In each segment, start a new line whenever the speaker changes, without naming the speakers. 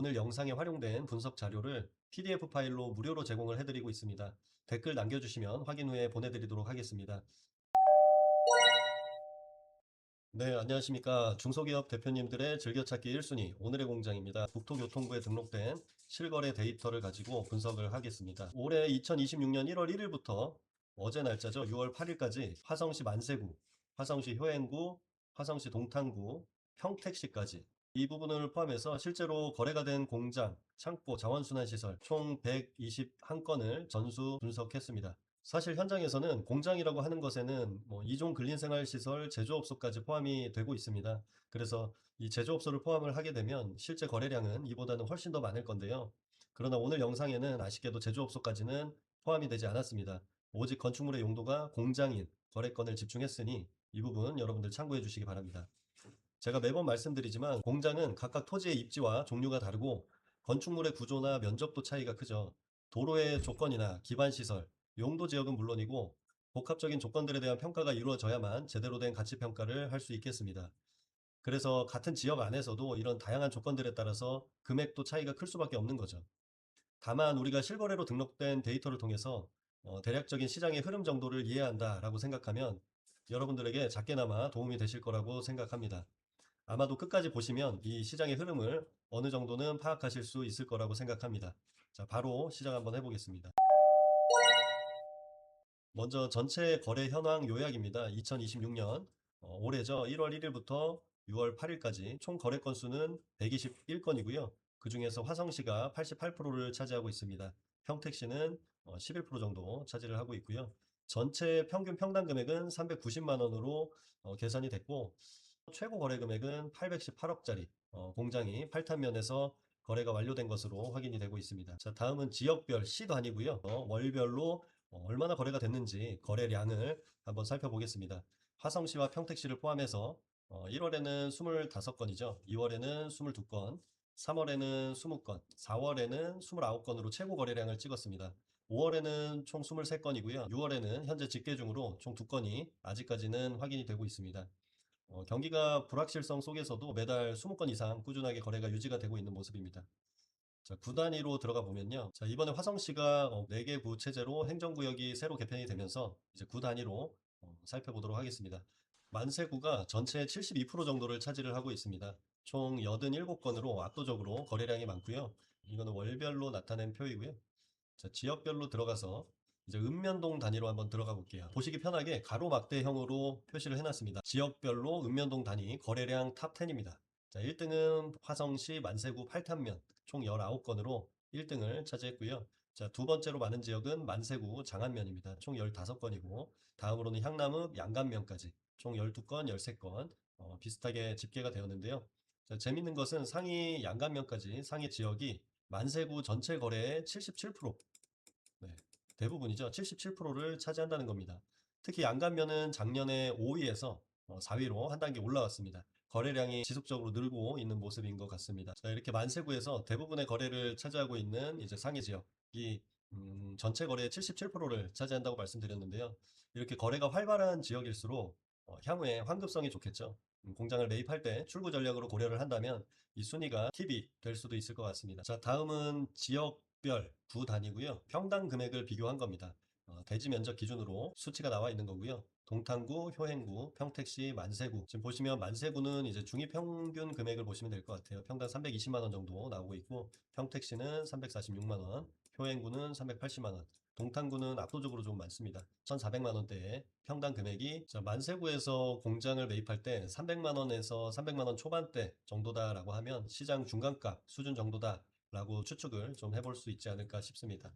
오늘 영상에 활용된 분석 자료를 PDF 파일로 무료로 제공을 해드리고 있습니다. 댓글 남겨주시면 확인 후에 보내드리도록 하겠습니다. 네, 안녕하십니까. 중소기업 대표님들의 즐겨찾기 1순위 오늘의 공장입니다. 국토교통부에 등록된 실거래 데이터를 가지고 분석을 하겠습니다. 올해 2026년 1월 1일부터 어제 날짜죠. 6월 8일까지 화성시 만세구, 화성시 효행구, 화성시 동탄구, 평택시까지 이 부분을 포함해서 실제로 거래가 된 공장, 창고, 자원순환시설 총 121건을 전수 분석했습니다. 사실 현장에서는 공장이라고 하는 것에는 이종 근린생활시설 제조업소까지 포함이 되고 있습니다. 그래서 이 제조업소를 포함을 하게 되면 실제 거래량은 이보다는 훨씬 더 많을 건데요. 그러나 오늘 영상에는 아쉽게도 제조업소까지는 포함이 되지 않았습니다. 오직 건축물의 용도가 공장인 거래건을 집중했으니 이 부분 여러분들 참고해 주시기 바랍니다. 제가 매번 말씀드리지만 공장은 각각 토지의 입지와 종류가 다르고 건축물의 구조나 면적도 차이가 크죠. 도로의 조건이나 기반시설, 용도 지역은 물론이고 복합적인 조건들에 대한 평가가 이루어져야만 제대로 된 가치 평가를 할 수 있겠습니다. 그래서 같은 지역 안에서도 이런 다양한 조건들에 따라서 금액도 차이가 클 수밖에 없는 거죠. 다만 우리가 실거래로 등록된 데이터를 통해서 대략적인 시장의 흐름 정도를 이해한다라고 생각하면 여러분들에게 작게나마 도움이 되실 거라고 생각합니다. 아마도 끝까지 보시면 이 시장의 흐름을 어느 정도는 파악하실 수 있을 거라고 생각합니다. 자, 바로 시작 한번 해보겠습니다. 먼저 전체 거래 현황 요약입니다. 2026년 올해죠. 1월 1일부터 6월 8일까지 총 거래 건수는 121건이고요. 그중에서 화성시가 88%를 차지하고 있습니다. 평택시는 11% 정도 차지를 하고 있고요. 전체 평균 평당 금액은 390만 원으로 계산이 됐고 최고 거래 금액은 818억짜리 공장이 8탄면에서 거래가 완료된 것으로 확인이 되고 있습니다. 자, 다음은 지역별 시 단위고요. 월별로 얼마나 거래가 됐는지 거래량을 한번 살펴보겠습니다. 화성시와 평택시를 포함해서 1월에는 25건이죠. 2월에는 22건, 3월에는 20건, 4월에는 29건으로 최고 거래량을 찍었습니다. 5월에는 총 23건이고요. 6월에는 현재 집계 중으로 총 2건이 아직까지는 확인이 되고 있습니다. 경기가 불확실성 속에서도 매달 20건 이상 꾸준하게 거래가 유지가 되고 있는 모습입니다. 자, 구 단위로 들어가 보면요. 자, 이번에 화성시가 4개 구 체제로 행정구역이 새로 개편이 되면서 이제 구 단위로 살펴보도록 하겠습니다. 만세구가 전체의 72% 정도를 차지를 하고 있습니다. 총 87건으로 압도적으로 거래량이 많고요. 이거는 월별로 나타낸 표이고요. 자, 지역별로 들어가서 이제 읍면동 단위로 한번 들어가 볼게요. 보시기 편하게 가로막대형으로 표시를 해놨습니다. 지역별로 읍면동 단위 거래량 탑 10입니다. 자, 1등은 화성시 만세구 8탄면 총 19건으로 1등을 차지했고요. 자, 두 번째로 많은 지역은 만세구 장안면입니다. 총 15건이고 다음으로는 향남읍 양간면까지 총 12건, 13건 비슷하게 집계가 되었는데요. 자, 재밌는 것은 상위 양간면까지 상위 지역이 만세구 전체 거래의 77%, 네, 대부분이죠. 77%를 차지한다는 겁니다. 특히 양간면은 작년에 5위에서 4위로 한 단계 올라왔습니다. 거래량이 지속적으로 늘고 있는 모습인 것 같습니다. 자, 이렇게 만세구에서 대부분의 거래를 차지하고 있는 이제 상위 지역이 전체 거래의 77%를 차지한다고 말씀드렸는데요. 이렇게 거래가 활발한 지역일수록 향후에 환급성이 좋겠죠. 공장을 매입할 때 출구 전략으로 고려를 한다면 이 순위가 팁이 될 수도 있을 것 같습니다. 자, 다음은 지역별 구 단위고요. 평당 금액을 비교한 겁니다. 대지 면적 기준으로 수치가 나와 있는 거고요. 동탄구, 효행구, 평택시, 만세구. 지금 보시면 만세구는 이제 중위평균 금액을 보시면 될 것 같아요. 평당 320만 원 정도 나오고 있고 평택시는 346만 원, 효행구는 380만 원. 동탄구는 압도적으로 좀 많습니다. 1,400만 원대의 평당 금액이 만세구에서 공장을 매입할 때 300만 원에서 300만 원 초반대 정도다라고 하면 시장 중간가 수준 정도다라고 추측을 좀 해볼 수 있지 않을까 싶습니다.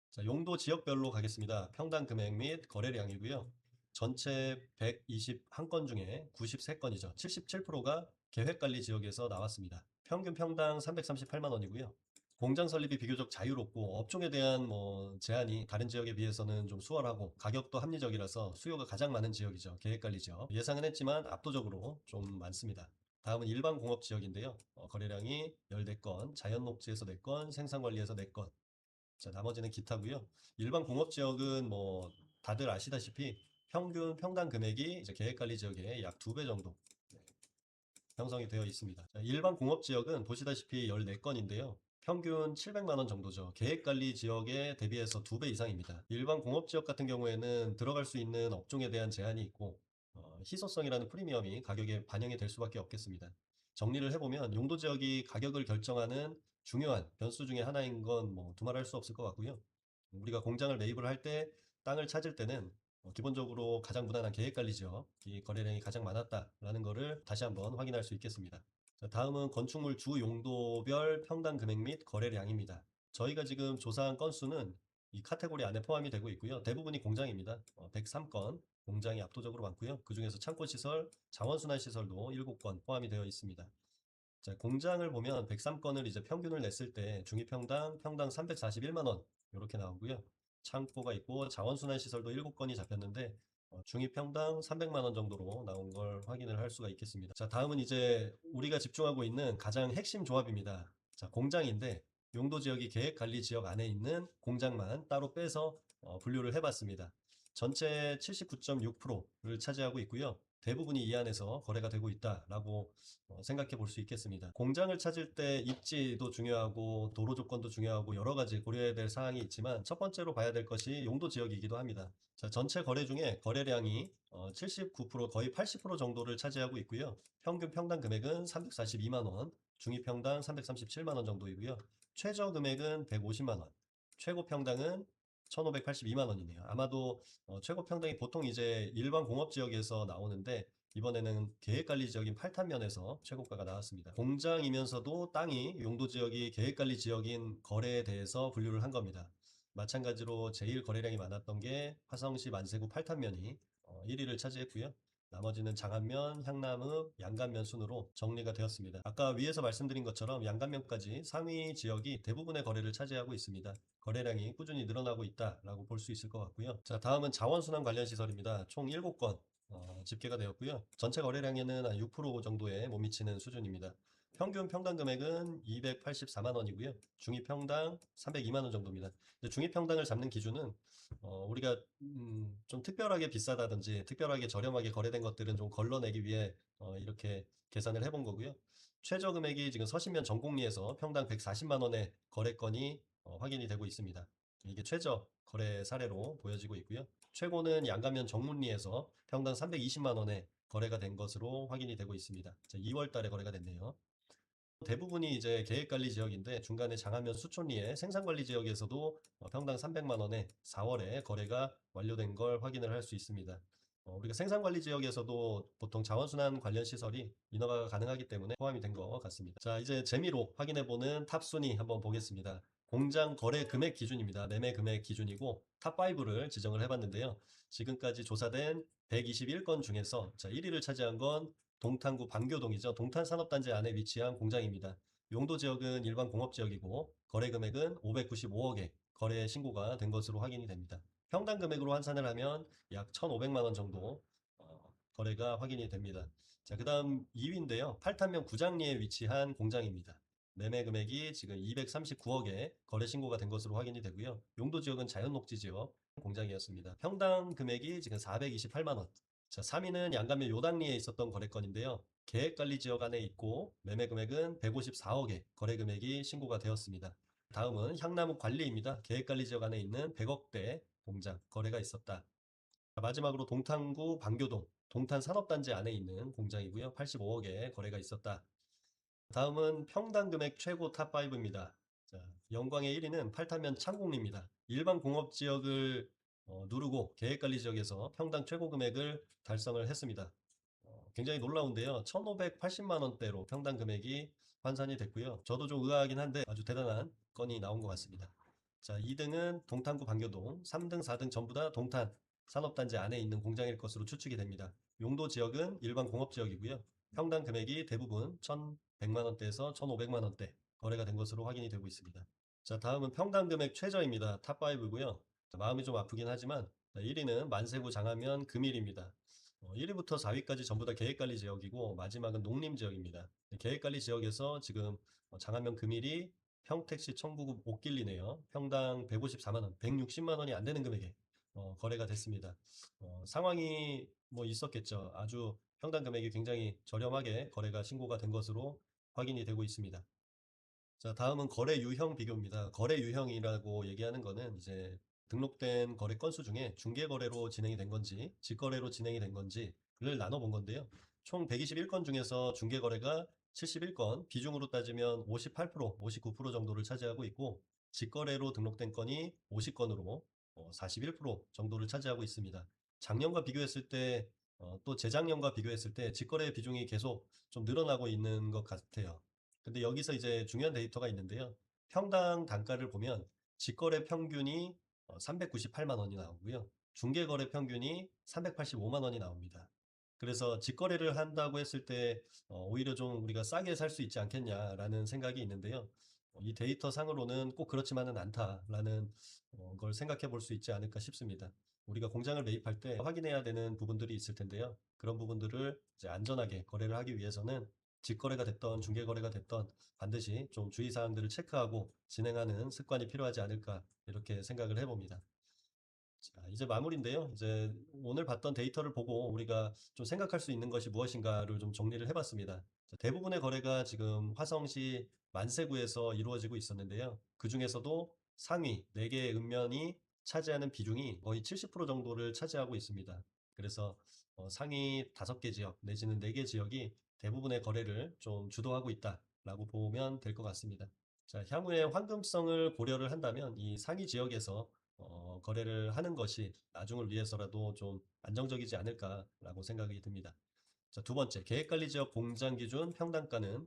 자, 용도 지역별로 가겠습니다. 평당 금액 및 거래량이고요. 전체 121건 중에 93건이죠. 77%가 계획관리 지역에서 나왔습니다. 평균 평당 338만 원이고요. 공장 설립이 비교적 자유롭고 업종에 대한 제한이 다른 지역에 비해서는 좀 수월하고 가격도 합리적이라서 수요가 가장 많은 지역이죠. 계획관리 지역. 예상은 했지만 압도적으로 좀 많습니다. 다음은 일반 공업 지역인데요. 거래량이 14건, 자연녹지에서 4건, 생산관리에서 4건. 자, 나머지는 기타고요. 일반 공업 지역은 다들 아시다시피 평균 평당 금액이 이제 계획관리 지역의 약 2배 정도. 형성이 되어 있습니다. 자, 일반 공업지역은 보시다시피 14건인데요. 평균 700만 원 정도죠. 계획관리 지역에 대비해서 2배 이상입니다. 일반 공업지역 같은 경우에는 들어갈 수 있는 업종에 대한 제한이 있고 희소성이라는 프리미엄이 가격에 반영이 될 수밖에 없겠습니다. 정리를 해보면 용도 지역이 가격을 결정하는 중요한 변수 중에 하나인 건 뭐 두말할 수 없을 것 같고요. 우리가 공장을 매입을 할 때 땅을 찾을 때는 기본적으로 가장 무난한 계획관리 지역이 거래량이 가장 많았다라는 것을 다시 한번 확인할 수 있겠습니다. 자, 다음은 건축물 주 용도별 평당 금액 및 거래량입니다. 저희가 지금 조사한 건수는 이 카테고리 안에 포함이 되고 있고요. 대부분이 공장입니다. 103건 공장이 압도적으로 많고요. 그 중에서 창고시설, 자원순환시설도 7건 포함이 되어 있습니다. 자, 공장을 보면 103건을 이제 평균을 냈을 때 중위평당 평당 341만 원 이렇게 나오고요. 창고가 있고 자원순환 시설도 7건이 잡혔는데 중위평당 300만 원 정도로 나온 걸 확인을 할 수가 있겠습니다. 자, 다음은 이제 우리가 집중하고 있는 가장 핵심 조합입니다. 자, 공장인데 용도 지역이 계획 관리 지역 안에 있는 공장만 따로 빼서 분류를 해봤습니다. 전체 79.6%를 차지하고 있고요. 대부분이 이 안에서 거래가 되고 있다라고 생각해 볼 수 있겠습니다. 공장을 찾을 때 입지도 중요하고 도로 조건도 중요하고 여러 가지 고려해야 될 사항이 있지만 첫 번째로 봐야 될 것이 용도 지역이기도 합니다. 자, 전체 거래 중에 거래량이 79% 거의 80% 정도를 차지하고 있고요. 평균 평당 금액은 342만 원, 중위 평당 337만 원 정도이고요. 최저 금액은 150만 원, 최고 평당은 1,582만 원이네요. 아마도 최고 평당이 보통 이제 일반 공업 지역에서 나오는데 이번에는 계획관리 지역인 팔탄면에서 최고가가 나왔습니다. 공장이면서도 땅이 용도 지역이 계획관리 지역인 거래에 대해서 분류를 한 겁니다. 마찬가지로 제일 거래량이 많았던 게 화성시 만세구 팔탄면이 1위를 차지했고요. 나머지는 장안면, 향남읍, 양간면 순으로 정리가 되었습니다. 아까 위에서 말씀드린 것처럼 양간면까지 상위 지역이 대부분의 거래를 차지하고 있습니다. 거래량이 꾸준히 늘어나고 있다라고 볼 수 있을 것 같고요. 자, 다음은 자원순환 관련 시설입니다. 총 7건 집계가 되었고요. 전체 거래량에는 한 6% 정도에 못 미치는 수준입니다. 평균 평당 금액은 284만 원이고요. 중위 평당 302만 원 정도입니다. 중위 평당을 잡는 기준은 우리가 좀 특별하게 비싸다든지 특별하게 저렴하게 거래된 것들은 좀 걸러내기 위해 이렇게 계산을 해본 거고요. 최저 금액이 지금 서신면 전곡리에서 평당 140만 원의 거래건이 확인이 되고 있습니다. 이게 최저 거래 사례로 보여지고 있고요. 최고는 양가면 정문리에서 평당 320만 원에 거래가 된 것으로 확인이 되고 있습니다. 2월 달에 거래가 됐네요. 대부분이 이제 계획관리 지역인데 중간에 장안면 수촌리의 생산관리 지역에서도 평당 300만 원에 4월에 거래가 완료된 걸 확인을 할 수 있습니다. 우리가 생산관리 지역에서도 보통 자원순환 관련 시설이 인허가가 가능하기 때문에 포함이 된 것 같습니다. 자, 이제 재미로 확인해보는 탑순위 한번 보겠습니다. 공장 거래 금액 기준입니다. 매매 금액 기준이고 탑5를 지정을 해봤는데요. 지금까지 조사된 121건 중에서 자, 1위를 차지한 건 동탄구 방교동이죠. 동탄산업단지 안에 위치한 공장입니다. 용도 지역은 일반 공업지역이고 거래 금액은 595억에 거래 신고가 된 것으로 확인이 됩니다. 평당 금액으로 환산을 하면 약 1,500만 원 정도 거래가 확인이 됩니다. 자, 그 다음 2위인데요. 팔탄면 구장리에 위치한 공장입니다. 매매 금액이 지금 239억에 거래 신고가 된 것으로 확인이 되고요. 용도 지역은 자연녹지 지역 공장이었습니다. 평당 금액이 지금 428만 원. 자, 3위는 양감면 요당리에 있었던 거래건인데요. 계획관리 지역 안에 있고 매매 금액은 154억에 거래 금액이 신고가 되었습니다. 다음은 향나무 관리입니다. 계획관리 지역 안에 있는 100억대 공장 거래가 있었다. 마지막으로 동탄구 방교동 동탄산업단지 안에 있는 공장이고요. 85억에 거래가 있었다. 다음은 평당 금액 최고 탑5입니다. 자, 영광의 1위는 팔타면 창공리입니다. 일반 공업 지역을 누르고 계획관리 지역에서 평당 최고 금액을 달성을 했습니다. 굉장히 놀라운데요. 1,580만 원대로 평당 금액이 환산이 됐고요. 저도 좀 의아하긴 한데 아주 대단한 건이 나온 것 같습니다. 자, 2등은 동탄구 방교동, 3등, 4등 전부 다 동탄 산업단지 안에 있는 공장일 것으로 추측이 됩니다. 용도 지역은 일반 공업 지역이고요. 평당 금액이 대부분 1,100만 원대에서 1,500만 원대 거래가 된 것으로 확인이 되고 있습니다. 자, 다음은 평당 금액 최저입니다. 탑5고요. 마음이 좀 아프긴 하지만 1위는 만세구 장하면 금일입니다. 1위부터 4위까지 전부 다 계획관리 지역이고 마지막은 농림지역입니다. 계획관리 지역에서 지금 장안면 금일이 평택시 청구구 옥길리네요. 평당 154만 원, 160만 원이 안 되는 금액에 거래가 됐습니다. 상황이 뭐 있었겠죠. 아주 평당 금액이 굉장히 저렴하게 거래가 신고가 된 것으로 확인이 되고 있습니다. 자, 다음은 거래 유형 비교입니다. 거래 유형이라고 얘기하는 거는 이제 등록된 거래 건수 중에 중개 거래로 진행이 된 건지 직거래로 진행이 된 건지를 나눠 본 건데요. 총 121건 중에서 중개 거래가 71건, 비중으로 따지면 58%, 59% 정도를 차지하고 있고 직거래로 등록된 건이 50건으로 41% 정도를 차지하고 있습니다. 작년과 비교했을 때 또 재작년과 비교했을 때 직거래 비중이 계속 좀 늘어나고 있는 것 같아요. 근데 여기서 이제 중요한 데이터가 있는데요. 평당 단가를 보면 직거래 평균이 398만 원이 나오고요. 중개거래 평균이 385만 원이 나옵니다. 그래서 직거래를 한다고 했을 때 오히려 좀 우리가 싸게 살 수 있지 않겠냐라는 생각이 있는데요. 이 데이터 상으로는 꼭 그렇지만은 않다라는 걸 생각해 볼 수 있지 않을까 싶습니다. 우리가 공장을 매입할 때 확인해야 되는 부분들이 있을 텐데요. 그런 부분들을 이제 안전하게 거래를 하기 위해서는 직거래가 됐던 중개거래가 됐던 반드시 좀 주의사항들을 체크하고 진행하는 습관이 필요하지 않을까 이렇게 생각을 해봅니다. 자, 이제 마무리인데요. 이제 오늘 봤던 데이터를 보고 우리가 좀 생각할 수 있는 것이 무엇인가를 좀 정리를 해봤습니다. 자, 대부분의 거래가 지금 화성시 만세구에서 이루어지고 있었는데요. 그 중에서도 상위 4개의 읍면이 차지하는 비중이 거의 70% 정도를 차지하고 있습니다. 그래서 상위 5개 지역 내지는 4개 지역이 대부분의 거래를 좀 주도하고 있다라고 보면 될 것 같습니다. 자, 향후에 황금성을 고려를 한다면 이 상위 지역에서 거래를 하는 것이 나중을 위해서라도 좀 안정적이지 않을까라고 생각이 듭니다. 자, 두 번째, 계획관리 지역 공장 기준 평당가는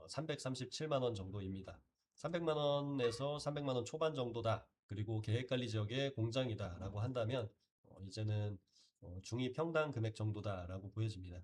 337만 원 정도입니다. 300만 원에서 300만 원 초반 정도다. 그리고 계획관리 지역의 공장이다라고 한다면 이제는 중위 평당 금액 정도다라고 보여집니다.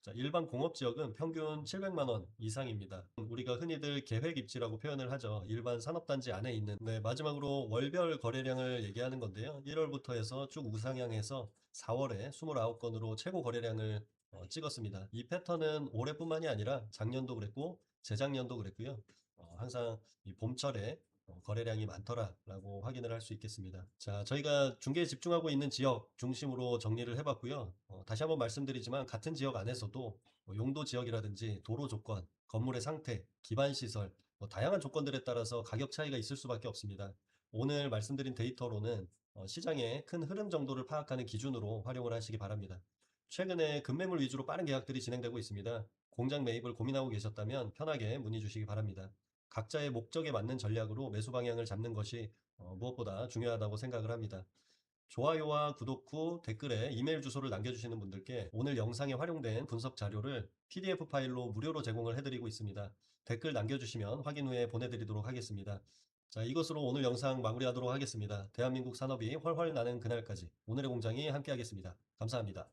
자, 일반 공업 지역은 평균 700만 원 이상입니다. 우리가 흔히들 계획 입지라고 표현을 하죠. 일반 산업단지 안에 있는. 네, 마지막으로 월별 거래량을 얘기하는 건데요. 1월부터 해서 쭉 우상향해서 4월에 29건으로 최고 거래량을 찍었습니다. 이 패턴은 올해뿐만이 아니라 작년도 그랬고 재작년도 그랬고요. 항상 이 봄철에 거래량이 많더라라고 확인을 할 수 있겠습니다. 자, 저희가 중개에 집중하고 있는 지역 중심으로 정리를 해봤고요. 다시 한번 말씀드리지만 같은 지역 안에서도 용도 지역이라든지 도로 조건, 건물의 상태, 기반 시설, 다양한 조건들에 따라서 가격 차이가 있을 수밖에 없습니다. 오늘 말씀드린 데이터로는 시장의 큰 흐름 정도를 파악하는 기준으로 활용을 하시기 바랍니다. 최근에 급매물 위주로 빠른 계약들이 진행되고 있습니다. 공장 매입을 고민하고 계셨다면 편하게 문의 주시기 바랍니다. 각자의 목적에 맞는 전략으로 매수 방향을 잡는 것이 무엇보다 중요하다고 생각을 합니다. 좋아요와 구독 후 댓글에 이메일 주소를 남겨주시는 분들께 오늘 영상에 활용된 분석 자료를 PDF 파일로 무료로 제공을 해드리고 있습니다. 댓글 남겨주시면 확인 후에 보내드리도록 하겠습니다. 자, 이것으로 오늘 영상 마무리하도록 하겠습니다. 대한민국 산업이 훨훨 나는 그날까지 오늘의 공장이 함께하겠습니다. 감사합니다.